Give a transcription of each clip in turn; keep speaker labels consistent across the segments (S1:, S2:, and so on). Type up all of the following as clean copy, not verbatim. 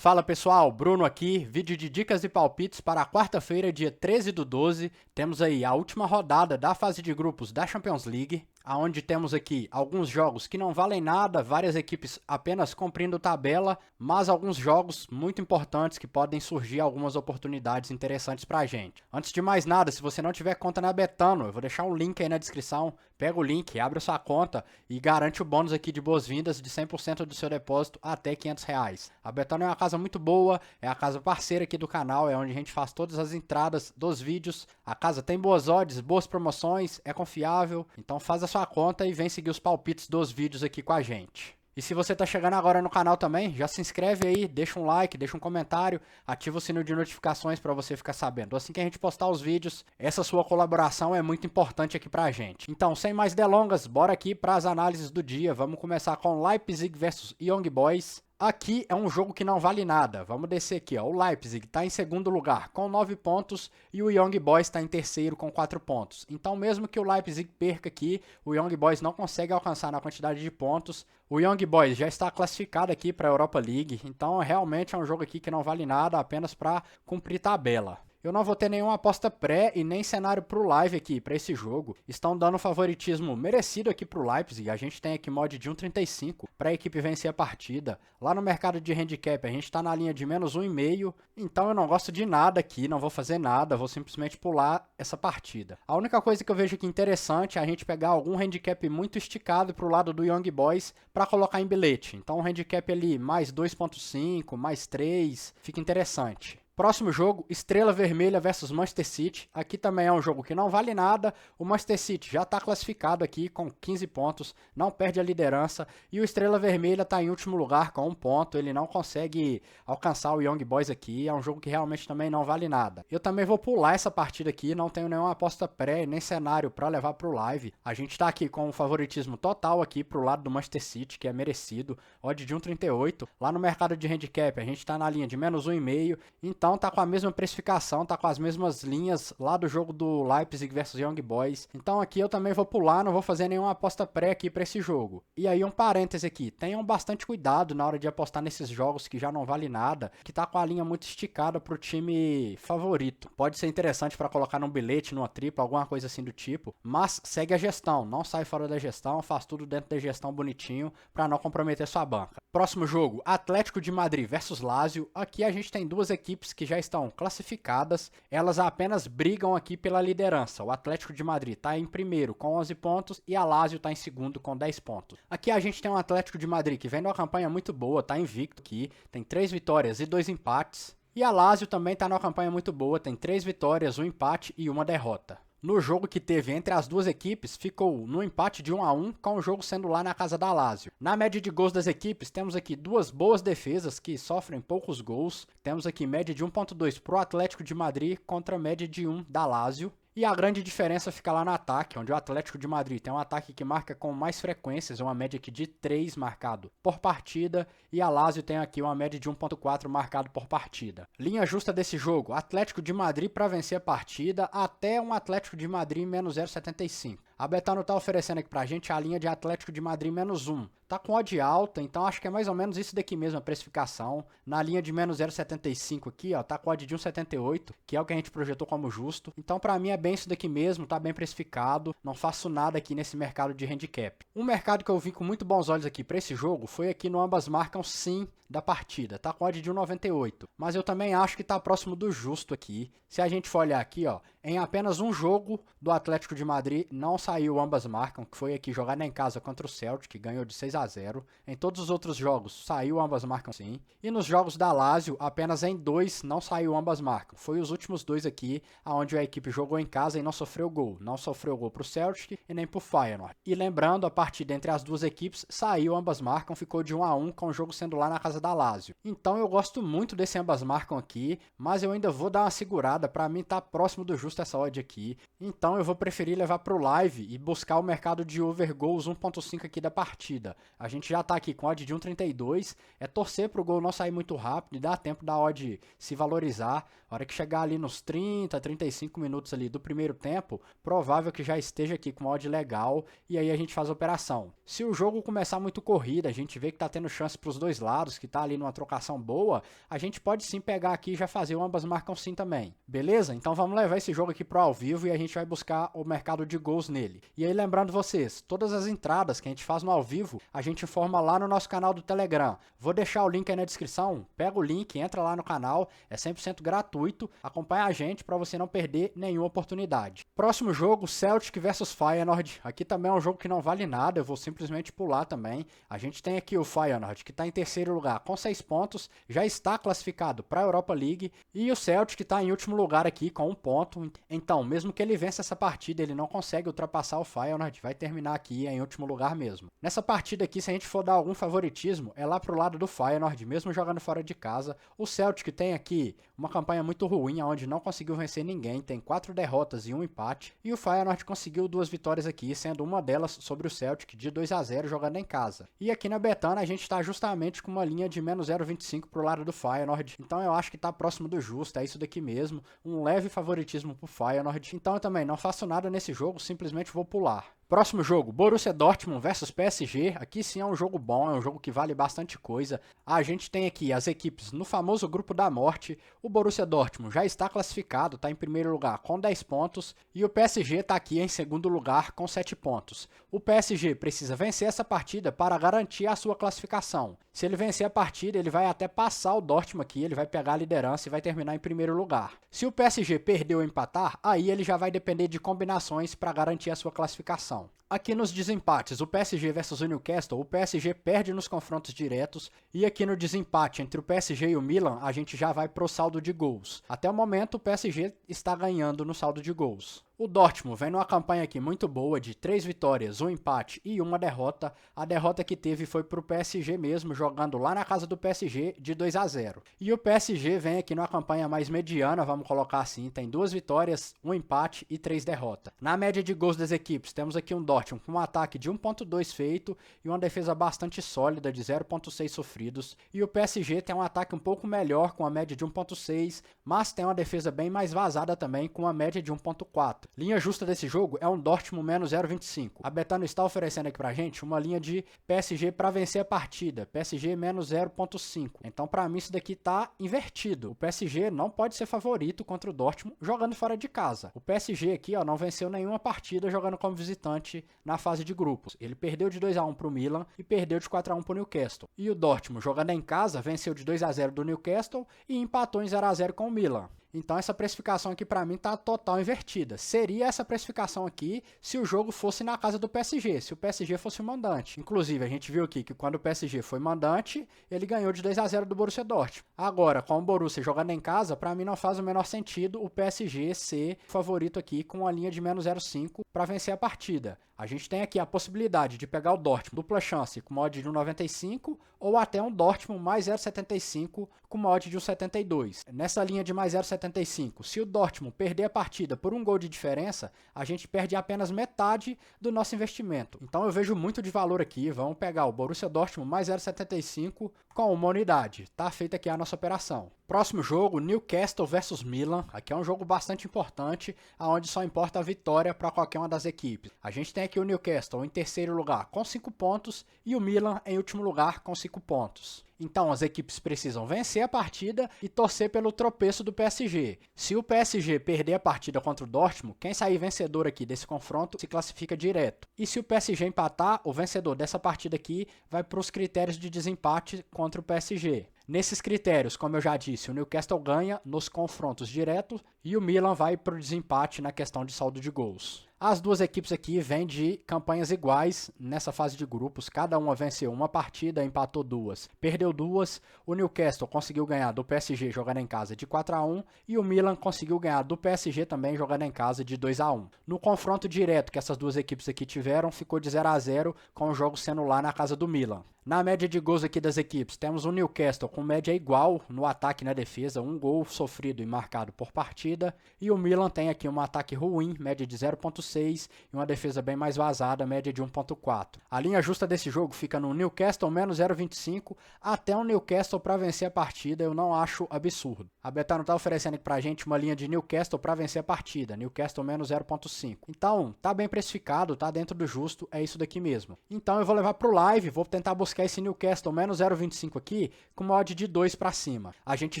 S1: Fala pessoal, Bruno aqui, vídeo de dicas e palpites para a quarta-feira, dia 13/12. Temos aí a última rodada da fase de grupos da Champions League, onde temos aqui alguns jogos que não valem nada, várias equipes apenas cumprindo tabela, mas alguns jogos muito importantes que podem surgir algumas oportunidades interessantes para a gente. Antes de mais nada, se você não tiver conta na Betano, eu vou deixar um link aí na descrição, pega o link, abre a sua conta e garante o bônus aqui de boas-vindas de 100% do seu depósito até R$ 500. A Betano é uma casa muito boa, é a casa parceira aqui do canal, é onde a gente faz todas as entradas dos vídeos. A casa tem boas odds, boas promoções, é confiável, então faz a sua conta e vem seguir os palpites dos vídeos aqui com a gente. E se você está chegando agora no canal também, já se inscreve aí, deixa um like, deixa um comentário, ativa o sino de notificações para você ficar sabendo. Assim que a gente postar os vídeos, essa sua colaboração é muito importante aqui para a gente. Então, sem mais delongas, bora aqui para as análises do dia. Vamos começar com Leipzig versus Young Boys. Aqui é um jogo que não vale nada. Vamos descer aqui, ó. O Leipzig está em segundo lugar com 9 pontos e o Young Boys está em terceiro com 4 pontos. Então, mesmo que o Leipzig perca aqui, o Young Boys não consegue alcançar na quantidade de pontos. O Young Boys já está classificado aqui para a Europa League, então realmente é um jogo aqui que não vale nada, apenas para cumprir tabela. Eu não vou ter nenhuma aposta pré e nem cenário para o live aqui, para esse jogo. Estão dando favoritismo merecido aqui para o Leipzig. A gente tem aqui mod de 1,35 para a equipe vencer a partida. Lá no mercado de handicap a gente está na linha de menos 1,5. Então eu não gosto de nada aqui, não vou fazer nada, vou simplesmente pular essa partida. A única coisa que eu vejo aqui interessante é a gente pegar algum handicap muito esticado para o lado do Young Boys para colocar em bilhete. Então um handicap ali mais 2,5, mais 3, fica interessante. Próximo jogo, Estrela Vermelha versus Manchester City. Aqui também é um jogo que não vale nada. O Manchester City já está classificado aqui com 15 pontos, não perde a liderança. E o Estrela Vermelha está em último lugar com 1 ponto. Ele não consegue alcançar o Young Boys aqui. É um jogo que realmente também não vale nada. Eu também vou pular essa partida aqui. Não tenho nenhuma aposta pré nem cenário para levar para o live. A gente está aqui com um favoritismo total aqui para o lado do Manchester City, que é merecido. Odd de 1,38. Lá no mercado de handicap a gente está na linha de menos 1,5. Então tá com a mesma precificação, tá com as mesmas linhas lá do jogo do Leipzig versus Young Boys. Então aqui eu também vou pular, não vou fazer nenhuma aposta pré aqui para esse jogo. E aí um parêntese aqui, tenham bastante cuidado na hora de apostar nesses jogos que já não vale nada, que tá com a linha muito esticada pro time favorito. Pode ser interessante para colocar num bilhete, numa tripla, alguma coisa assim do tipo, mas segue a gestão, não sai fora da gestão, faz tudo dentro da gestão bonitinho para não comprometer sua banca. Próximo jogo, Atlético de Madrid versus Lazio. Aqui a gente tem duas equipes que já estão classificadas, elas apenas brigam aqui pela liderança. O Atlético de Madrid está em primeiro com 11 pontos e a Lazio está em segundo com 10 pontos. Aqui a gente tem um Atlético de Madrid que vem numa campanha muito boa, está invicto aqui, tem 3 vitórias e 2 empates. E a Lazio também está numa campanha muito boa, tem 3 vitórias, 1 empate e 1 derrota. No jogo que teve entre as duas equipes, ficou no empate de 1-1, com o jogo sendo lá na casa da Lazio. Na média de gols das equipes, temos aqui duas boas defesas que sofrem poucos gols. Temos aqui média de 1,2 para o Atlético de Madrid contra média de 1 da Lazio. E a grande diferença fica lá no ataque, onde o Atlético de Madrid tem um ataque que marca com mais frequências, uma média aqui de 3 marcado por partida, e a Lazio tem aqui uma média de 1,4 marcado por partida. Linha justa desse jogo, Atlético de Madrid para vencer a partida, até um Atlético de Madrid menos 0,75. A Betano está oferecendo aqui pra gente a linha de Atlético de Madrid menos 1. Tá com odd alta, então acho que é mais ou menos isso daqui mesmo, a precificação. Na linha de menos 0,75 aqui, ó, tá com odd de 1,78, que é o que a gente projetou como justo. Então pra mim é bem isso daqui mesmo, tá bem precificado. Não faço nada aqui nesse mercado de handicap. Um mercado que eu vi com muito bons olhos aqui pra esse jogo foi aqui no ambas marcam sim da partida. Tá com odd de 1,98. Mas eu também acho que tá próximo do justo aqui. Se a gente for olhar aqui, ó, em apenas um jogo do Atlético de Madrid não saiu ambas marcam, que foi aqui jogado em casa contra o Celtic, que ganhou de 6-0. Em todos os outros jogos saiu ambas marcam sim. E nos jogos da Lazio, apenas em 2 não saiu ambas marcam. Foi os últimos 2 aqui, onde a equipe jogou em casa e não sofreu gol. Não sofreu gol pro Celtic e nem pro Feyenoord. E lembrando, a partida entre as duas equipes saiu ambas marcam, ficou de 1-1, com o jogo sendo lá na casa da Lazio. Então eu gosto muito desse ambas marcam aqui, mas eu ainda vou dar uma segurada, para mim tá próximo do justo essa odd aqui. Então eu vou preferir levar pro live inclusive, e buscar o mercado de over gols 1.5 aqui da partida. A gente já tá aqui com odd de 1.32, é torcer pro gol não sair muito rápido e dar tempo da odd se valorizar. A hora que chegar ali nos 30, 35 minutos ali do primeiro tempo, provável que já esteja aqui com uma odd legal e aí a gente faz a operação. Se o jogo começar muito corrida, a gente vê que tá tendo chance pros dois lados, que tá ali numa trocação boa, a gente pode sim pegar aqui e já fazer o ambas marcam sim também. Beleza? Então vamos levar esse jogo aqui pro ao vivo e a gente vai buscar o mercado de gols nele. E aí lembrando vocês, todas as entradas que a gente faz no ao vivo, a gente informa lá no nosso canal do Telegram. Vou deixar o link aí na descrição, pega o link, entra lá no canal, é 100% gratuito, acompanha a gente para você não perder nenhuma oportunidade. Próximo jogo, Celtic versus Feyenoord. Aqui também é um jogo que não vale nada, eu vou simplesmente pular também. A gente tem aqui o Feyenoord, que está em terceiro lugar com 6 pontos, já está classificado para a Europa League, e o Celtic que está em último lugar aqui com 1 ponto. Então, mesmo que ele vença essa partida, ele não consegue ultrapassar o Feyenoord, vai terminar aqui em último lugar mesmo. Nessa partida aqui, se a gente for dar algum favoritismo, é lá pro lado do Feyenoord, mesmo jogando fora de casa. O Celtic tem aqui uma campanha muito ruim, onde não conseguiu vencer ninguém, tem 4 derrotas e 1 empate, e o Feyenoord conseguiu 2 vitórias aqui, sendo uma delas sobre o Celtic de 2-0 jogando em casa. E aqui na Betano a gente está justamente com uma linha de menos 0,25 pro lado do Feyenoord, então eu acho que está próximo do justo, é isso daqui mesmo, um leve favoritismo pro Feyenoord. Então eu também não faço nada nesse jogo, simplesmente vou pular. Próximo jogo, Borussia Dortmund versus PSG. Aqui sim é um jogo bom, é um jogo que vale bastante coisa. A gente tem aqui as equipes no famoso grupo da morte. O Borussia Dortmund já está classificado, está em primeiro lugar com 10 pontos. E o PSG está aqui em segundo lugar com 7 pontos. O PSG precisa vencer essa partida para garantir a sua classificação. Se ele vencer a partida, ele vai até passar o Dortmund aqui, ele vai pegar a liderança e vai terminar em primeiro lugar. Se o PSG perder ou empatar, aí ele já vai depender de combinações para garantir a sua classificação. Aqui nos desempates, o PSG versus o Newcastle, o PSG perde nos confrontos diretos, e aqui no desempate entre o PSG e o Milan, a gente já vai pro saldo de gols. Até o momento, o PSG está ganhando no saldo de gols. O Dortmund vem numa campanha aqui muito boa de 3 vitórias, 1 empate e 1 derrota. A derrota que teve foi pro PSG mesmo, jogando lá na casa do PSG de 2-0. E o PSG vem aqui numa campanha mais mediana, vamos colocar assim, tem 2 vitórias, 1 empate e 3 derrotas. Na média de gols das equipes, temos aqui um Dortmund com um ataque de 1.2 feito e uma defesa bastante sólida de 0.6 sofridos. E o PSG tem um ataque um pouco melhor com a média de 1.6, mas tem uma defesa bem mais vazada também com a média de 1.4. Linha justa desse jogo é um Dortmund menos 0,25. A Betano está oferecendo aqui pra gente uma linha de PSG para vencer a partida, PSG menos 0,5. Então pra mim isso daqui tá invertido. O PSG não pode ser favorito contra o Dortmund jogando fora de casa. O PSG aqui ó, não venceu nenhuma partida jogando como visitante na fase de grupos. Ele perdeu de 2-1 pro Milan e perdeu de 4-1 pro Newcastle. E o Dortmund jogando em casa venceu de 2-0 do Newcastle e empatou em 0-0 com o Milan. Então essa precificação aqui pra mim tá total invertida. Seria essa precificação aqui se o jogo fosse na casa do PSG, se o PSG fosse o mandante. Inclusive, a gente viu aqui que quando o PSG foi mandante, ele ganhou de 2-0 do Borussia Dortmund. Agora, com o Borussia jogando em casa, pra mim não faz o menor sentido o PSG ser favorito aqui com a linha de menos 0,5 para vencer a partida. A gente tem aqui a possibilidade de pegar o Dortmund dupla chance com uma odd de 1,95 ou até um Dortmund mais 0,75 com uma odd de 1,72. Nessa linha de mais 0,75, se o Dortmund perder a partida por um gol de diferença, a gente perde apenas metade do nosso investimento. Então eu vejo muito de valor aqui. Vamos pegar o Borussia Dortmund mais 0,75 com uma unidade. Tá feita aqui a nossa operação. Próximo jogo, Newcastle versus Milan. Aqui é um jogo bastante importante, onde só importa a vitória para qualquer uma das equipes. A gente tem aqui o Newcastle em terceiro lugar com 5 pontos e o Milan em último lugar com 5 pontos. Então as equipes precisam vencer a partida e torcer pelo tropeço do PSG. Se o PSG perder a partida contra o Dortmund, quem sair vencedor aqui desse confronto se classifica direto. E se o PSG empatar, o vencedor dessa partida aqui vai para os critérios de desempate contra o PSG. Nesses critérios, como eu já disse, o Newcastle ganha nos confrontos diretos e o Milan vai para o desempate na questão de saldo de gols. As duas equipes aqui vêm de campanhas iguais nessa fase de grupos. Cada uma venceu uma partida, empatou 2, perdeu 2. O Newcastle conseguiu ganhar do PSG jogando em casa de 4-1 e o Milan conseguiu ganhar do PSG também jogando em casa de 2-1. No confronto direto que essas duas equipes aqui tiveram, ficou de 0-0 com o jogo sendo lá na casa do Milan. Na média de gols aqui das equipes, temos o Newcastle com média igual no ataque e na defesa, um gol sofrido e marcado por partida. E o Milan tem aqui um ataque ruim, média de 0,5. 0.6 e uma defesa bem mais vazada, média de 1.4. A linha justa desse jogo fica no Newcastle menos 0.25 até um Newcastle para vencer a partida, eu não acho absurdo. A Betano está oferecendo aqui pra gente uma linha de Newcastle para vencer a partida, Newcastle menos 0.5. Então, tá bem precificado, tá dentro do justo, é isso daqui mesmo. Então eu vou levar pro live, vou tentar buscar esse Newcastle menos 0.25 aqui com uma odd de 2 para cima. A gente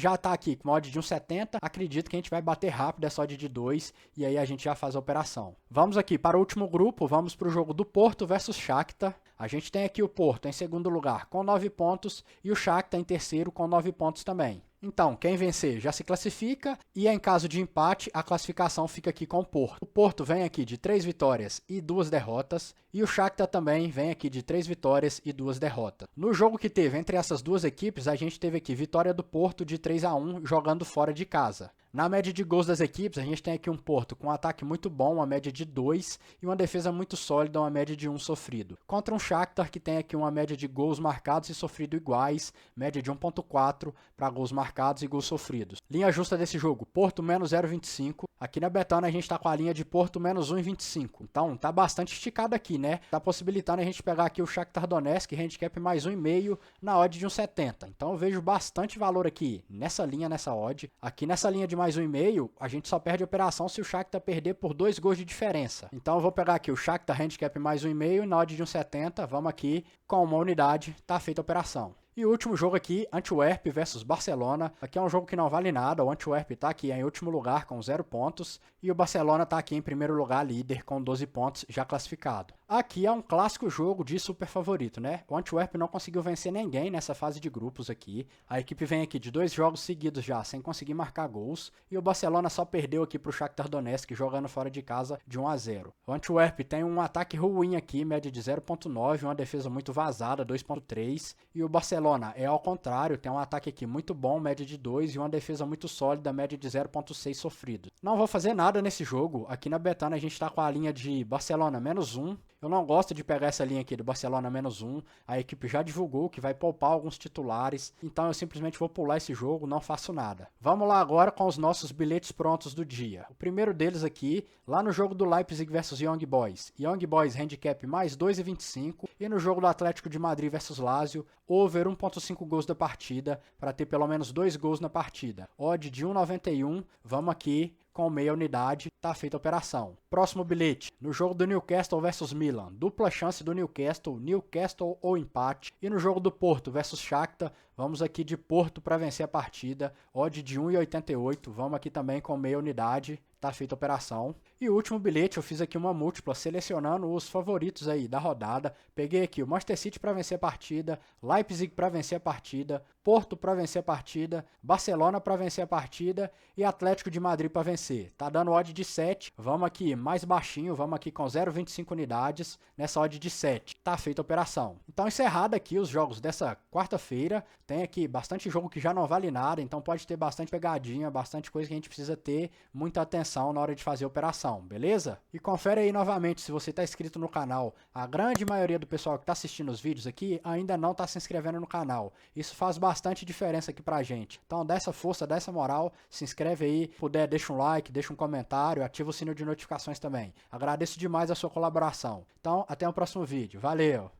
S1: já tá aqui com uma odd de 1.70, acredito que a gente vai bater rápido essa odd de 2 e aí a gente já faz a operação. Vamos aqui para o último grupo, vamos para o jogo do Porto versus Shakhtar. A gente tem aqui o Porto em segundo lugar com 9 pontos e o Shakhtar em terceiro com 9 pontos também. Então, quem vencer já se classifica e em caso de empate, a classificação fica aqui com o Porto. O Porto vem aqui de 3 vitórias e 2 derrotas e o Shakhtar também vem aqui de 3 vitórias e 2 derrotas. No jogo que teve entre essas duas equipes, a gente teve aqui vitória do Porto de 3-1 jogando fora de casa. Na média de gols das equipes, a gente tem aqui um Porto com um ataque muito bom, uma média de 2, e uma defesa muito sólida, uma média de 1 sofrido. Contra um Shakhtar que tem aqui uma média de gols marcados e sofrido iguais, média de 1.4 para gols marcados e gols sofridos. Linha justa desse jogo, Porto menos 0.25. Aqui na Betano a gente está com a linha de Porto menos 1.25. Então tá bastante esticado aqui, né? Tá possibilitando a gente pegar aqui o Shakhtar Donetsk, handicap mais 1.5 na odd de 1.70. Então eu vejo bastante valor aqui nessa linha, nessa odd. Aqui nessa linha de mais 1.5, a gente só perde a operação se o Shakhtar perder por 2 gols de diferença. Então eu vou pegar aqui o Shakhtar handicap mais 1.5 na odd de 1.70. Vamos aqui com uma unidade, tá feita a operação. E o último jogo aqui, Antwerp versus Barcelona. Aqui é um jogo que não vale nada, o Antwerp está aqui em último lugar com 0 pontos e o Barcelona está aqui em primeiro lugar, líder, com 12 pontos, já classificado. Aqui é um clássico jogo de super favorito, né? O Antwerp não conseguiu vencer ninguém nessa fase de grupos aqui. A equipe vem aqui de 2 jogos seguidos já, sem conseguir marcar gols. E o Barcelona só perdeu aqui para o Shakhtar Donetsk, jogando fora de casa de 1-0. O Antwerp tem um ataque ruim aqui, média de 0.9, uma defesa muito vazada, 2.3. E o Barcelona é ao contrário, tem um ataque aqui muito bom, média de 2, e uma defesa muito sólida, média de 0.6 sofrido. Não vou fazer nada nesse jogo. Aqui na Betano a gente está com a linha de Barcelona menos 1. Eu não gosto de pegar essa linha aqui do Barcelona menos 1. A equipe já divulgou que vai poupar alguns titulares, então eu simplesmente vou pular esse jogo, não faço nada. Vamos lá agora com os nossos bilhetes prontos do dia. O primeiro deles aqui, lá no jogo do Leipzig versus Young Boys. Young Boys handicap mais 2,25 e no jogo do Atlético de Madrid versus Lazio, over 1.5 gols da partida, para ter pelo menos 2 gols na partida. Odd de 1,91, vamos aqui com meia unidade, tá feita a operação. Próximo bilhete, no jogo do Newcastle versus Milan, dupla chance do Newcastle ou empate. E no jogo do Porto versus Shakhtar, vamos aqui de Porto para vencer a partida, odd de 1,88, vamos aqui também com meia unidade, tá feita a operação. E o último bilhete, eu fiz aqui uma múltipla, selecionando os favoritos aí da rodada. Peguei aqui o Manchester City para vencer a partida, Leipzig para vencer a partida, Porto para vencer a partida, Barcelona para vencer a partida e Atlético de Madrid para vencer. Tá dando odd de 7, vamos aqui mais baixinho, vamos aqui com 0,25 unidades nessa odd de 7. Tá feita a operação. Então encerrado aqui os jogos dessa quarta-feira, tem aqui bastante jogo que já não vale nada, então pode ter bastante pegadinha, bastante coisa que a gente precisa ter muita atenção na hora de fazer a operação, beleza? E confere aí novamente se você está inscrito no canal. A grande maioria do pessoal que está assistindo os vídeos aqui ainda não está se inscrevendo no canal. Isso faz bastante diferença aqui pra gente. Então dá essa força, dá essa moral, se inscreve aí, puder deixa um like, deixa um comentário, ativa o sino de notificações também. Agradeço demais a sua colaboração. Então até o próximo vídeo. Valeu!